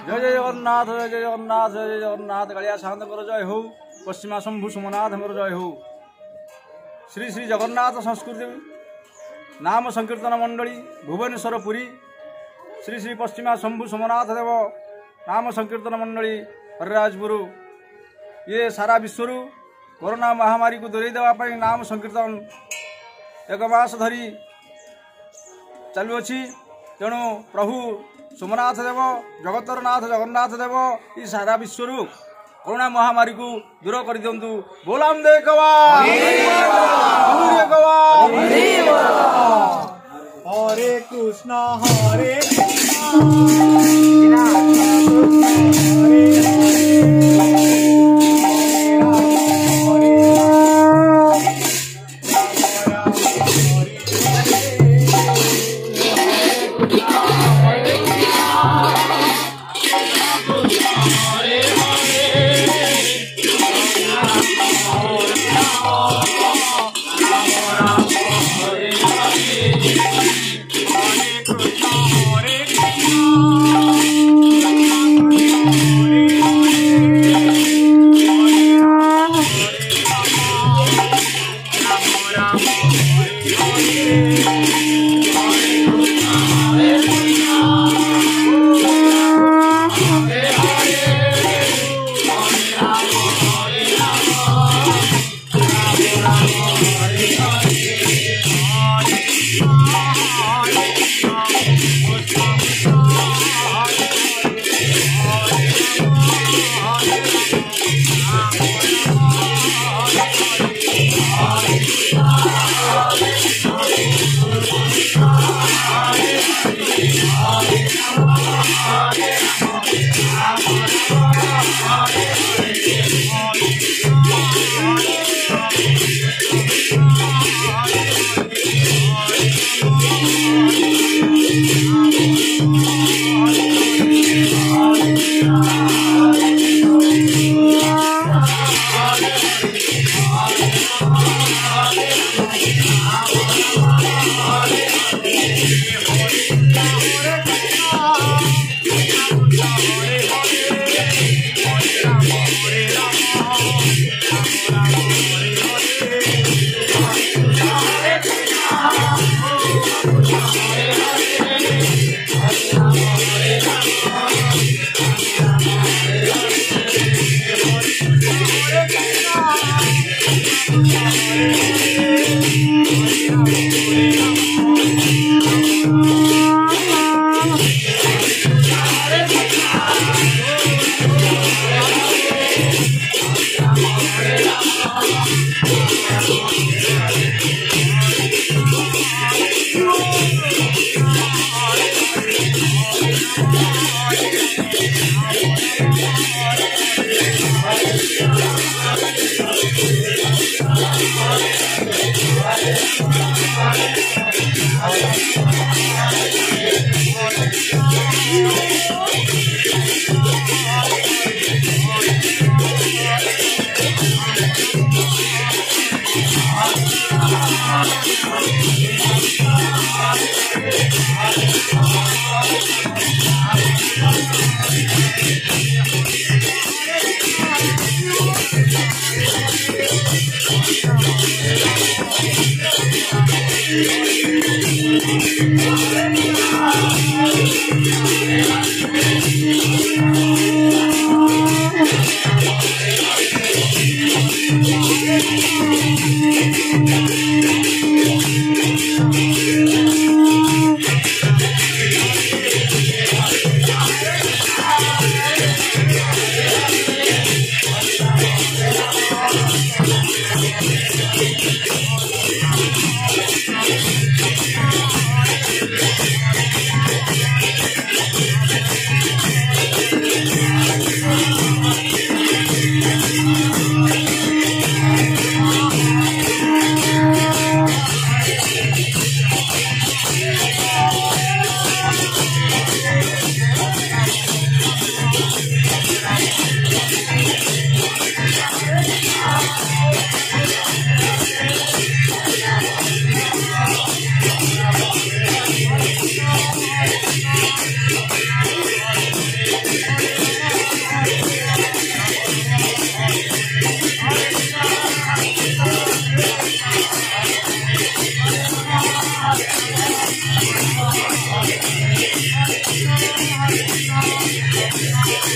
जय जय जगन्नाथ जय जय जगन्नाथ जय जय जगन्नाथ कालिया साधक जय हो पश्चिमा शंभु सोमनाथ जय हो। श्री श्री जगन्नाथ संस्कृति नाम संकीर्तन मंडली भुवनेश्वर पुरी श्री श्री पश्चिमा शंभु सोमनाथ देव नाम संकीर्तन मंडली हरिराजपुर ये सारा विश्व कोरोना महामारी को दूरे देवाई नाम संकीर्तन एक मास धरी चलुअछि। तेणु प्रभु सोमनाथ देव जगतर नाथ जगन्नाथ देव ये सारा विश्व कोरोना महामारी को दूर कर दिंतु। बोलाम दे हरे कृष्णा हरे Krishna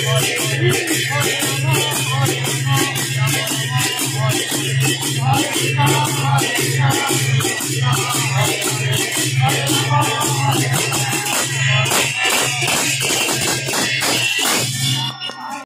Hare Krishna, Hare Krishna, Krishna Krishna, Hare Hare,